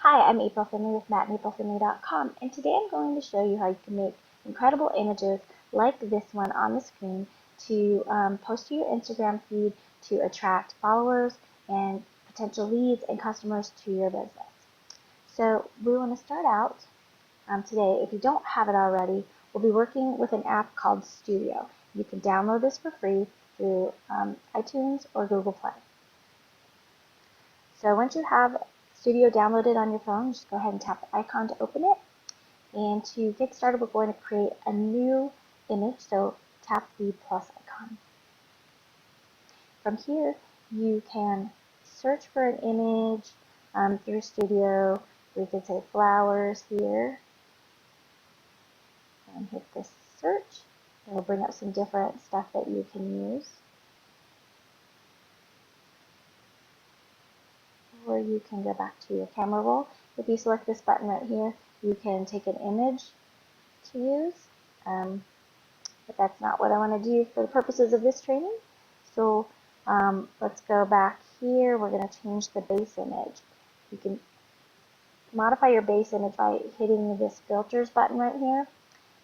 Hi, I'm April Finley with mattandaprilfinley.com, and today I'm going to show you how you can make incredible images like this one on the screen to post to your Instagram feed to attract followers and potential leads and customers to your business. So we want to start out today. If you don't have it already, we'll be working with an app called Studio. You can download this for free through iTunes or Google Play. So once you have Studio downloaded on your phone, just go ahead and tap the icon to open it. And to get started, we're going to create a new image, so tap the plus icon. From here, you can search for an image through Studio. We could say flowers here, and hit this search. It'll bring up some different stuff that you can use. Or you can go back to your camera roll. If you select this button right here, you can take an image to use, but that's not what I want to do for the purposes of this training. So let's go back here. We're going to change the base image. You can modify your base image by hitting this filters button right here,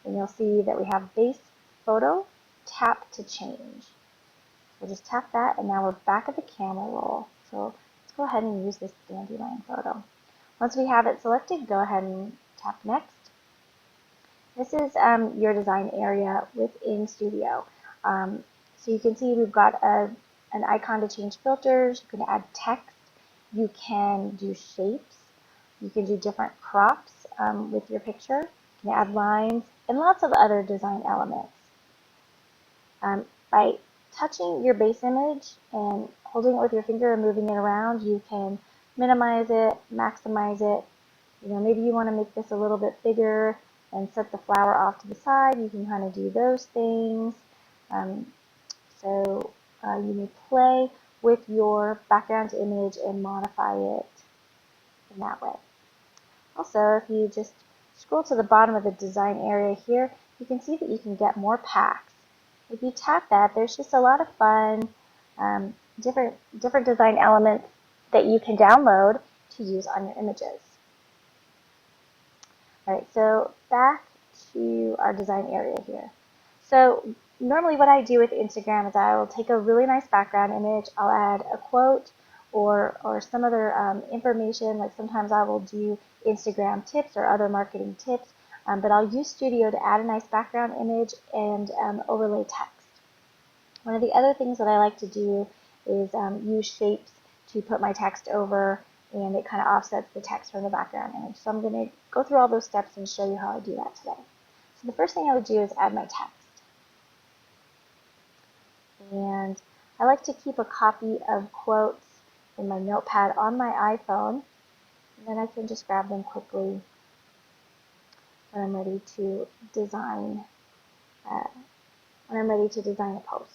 and you'll see that we have base photo, tap to change. So just tap that, and now we're back at the camera roll. So let's go ahead and use this dandelion photo. Once we have it selected, go ahead and tap next. This is your design area within Studio. So you can see we've got an icon to change filters. You can add text. You can do shapes. You can do different crops with your picture. You can add lines and lots of other design elements. By touching your base image and holding it with your finger and moving it around, you can minimize it, maximize it. Maybe you want to make this a little bit bigger and set the flower off to the side. You can kind of do those things. So you may play with your background image and modify it in that way. Also, if you just scroll to the bottom of the design area here, you can see that you can get more packs. If you tap that, there's just a lot of fun, different design elements that you can download to use on your images. All right, so back to our design area here. So normally what I do with Instagram is I will take a really nice background image, I'll add a quote or some other information, like sometimes I will do Instagram tips or other marketing tips, but I'll use Studio to add a nice background image and overlay text. One of the other things that I like to do is use shapes to put my text over, and it kind of offsets the text from the background image. So I'm going to go through all those steps and show you how I do that today. So the first thing I would do is add my text. And I like to keep a copy of quotes in my notepad on my iPhone, and then I can just grab them quickly when I'm ready to design a post.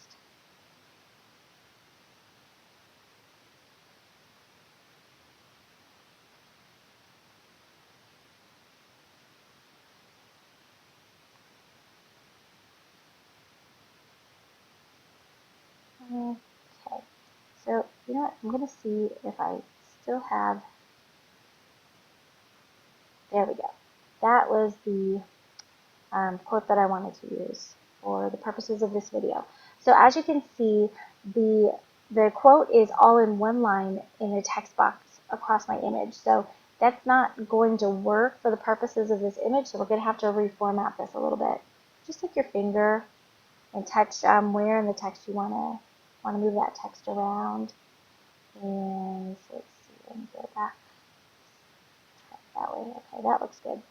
Okay, so you know what? I'm going to see if I still have. There we go. That was the quote that I wanted to use for the purposes of this video. So as you can see, the quote is all in one line in the text box across my image. So that's not going to work for the purposes of this image, so we're going to have to reformat this a little bit. Just take your finger and touch where in the text you want to move that text around. And so let's see, let me go back that way. Okay, that looks good.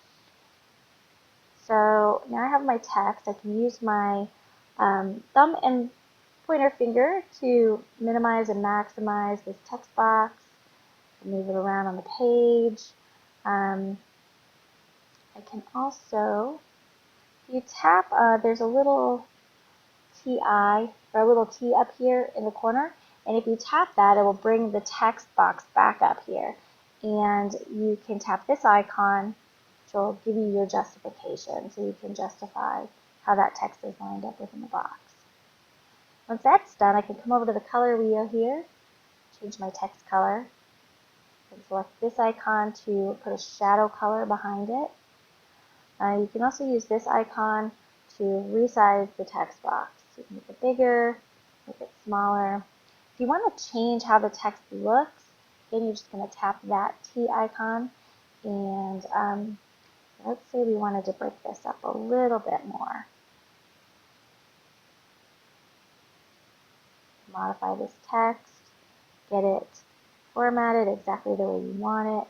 So now I have my text. I can use my thumb and pointer finger to minimize and maximize this text box, move it around on the page. I can also, if you tap, there's a little TI, or a little T up here in the corner, and if you tap that, it will bring the text box back up here. And you can tap this icon, which will give you your justification, so you can justify how that text is lined up within the box. Once that's done, I can come over to the color wheel here, change my text color. can select this icon to put a shadow color behind it. You can also use this icon to resize the text box. You can make it bigger, make it smaller. If you want to change how the text looks, again, you're just going to tap that T icon, and let's say we wanted to break this up a little bit more. Modify this text, get it formatted exactly the way you want it.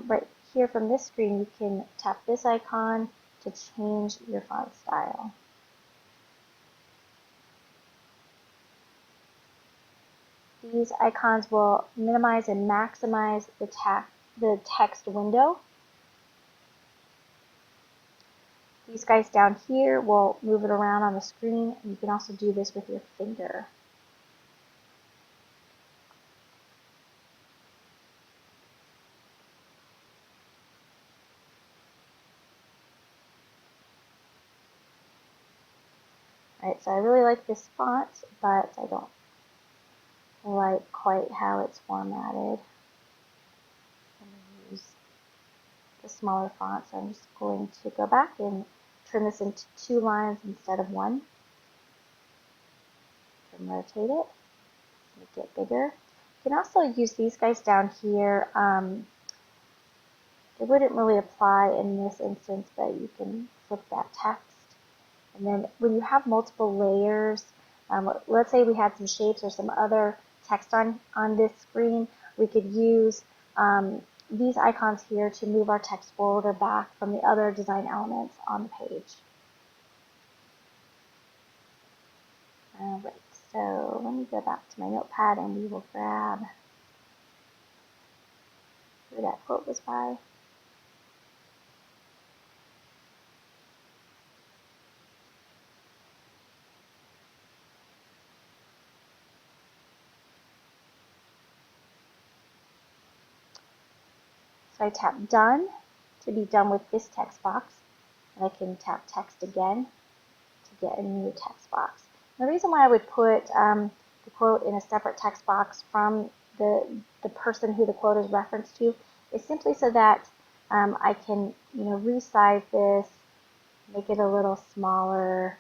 Right here from this screen, you can tap this icon to change your font style. These icons will minimize and maximize the text window. These guys down here will move it around on the screen, and you can also do this with your finger. Alright, so I really like this font, but I don't like quite how it's formatted. I'm going to use the smaller font, so I'm just going to go back and turn this into 2 lines instead of 1. And rotate it, make it bigger. You can also use these guys down here. It wouldn't really apply in this instance, but you can flip that text. And then when you have multiple layers, let's say we had some shapes or some other text on this screen, we could use these icons here to move our text forward or back from the other design elements on the page. Alright, so let me go back to my notepad and we will grab who that quote was by. So I tap done to be done with this text box, and I can tap text again to get a new text box. The reason why I would put the quote in a separate text box from the person who the quote is referenced to is simply so that I can resize this, make it a little smaller,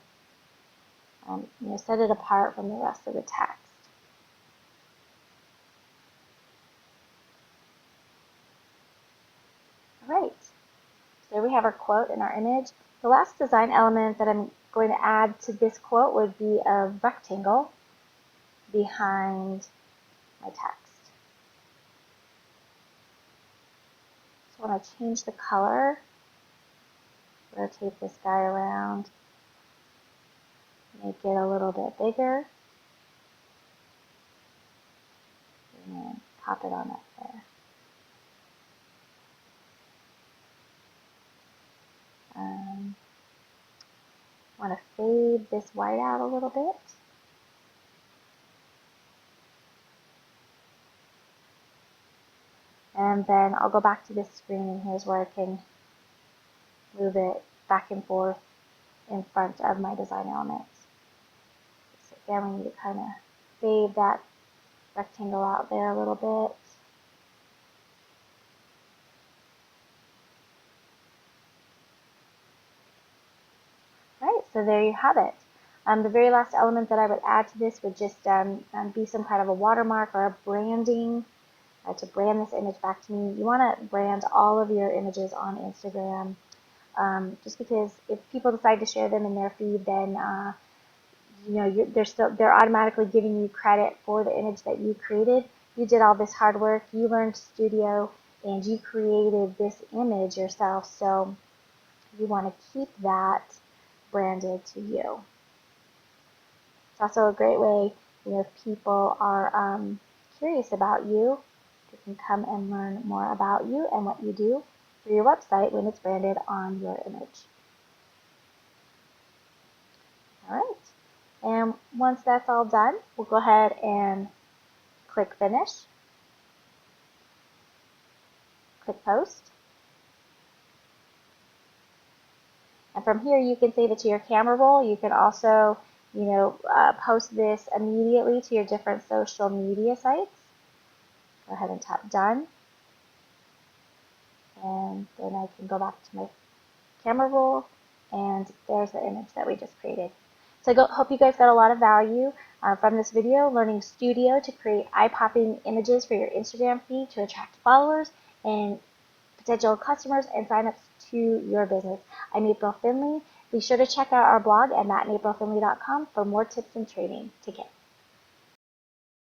set it apart from the rest of the text. All right, so there we have our quote and our image. The last design element that I'm going to add to this quote would be a rectangle behind my text. So when I change the color, rotate this guy around, make it a little bit bigger, and pop it on up there. I want to fade this white out a little bit. And then I'll go back to this screen, and here's where I can move it back and forth in front of my design elements. So again, we need to kind of fade that rectangle out there a little bit. Right, so there you have it. The very last element that I would add to this would just be some kind of a watermark or a branding to brand this image back to me. You want to brand all of your images on Instagram, just because if people decide to share them in their feed, then they're automatically giving you credit for the image that you created. You did all this hard work, you learned Studio, and you created this image yourself, so you want to keep that branded to you. It's also a great way, if people are curious about you, they can come and learn more about you and what you do through your website when it's branded on your image. All right. And once that's all done, we'll go ahead and click Finish, click Post. And from here, you can save it to your camera roll. You can also, post this immediately to your different social media sites. Go ahead and tap done. And then I can go back to my camera roll, and there's the image that we just created. So I hope you guys got a lot of value from this video, learning Studio to create eye-popping images for your Instagram feed to attract followers and potential customers and signups to your business. I'm April Finley. Be sure to check out our blog at mattandaprilfinley.com for more tips and training. Take care.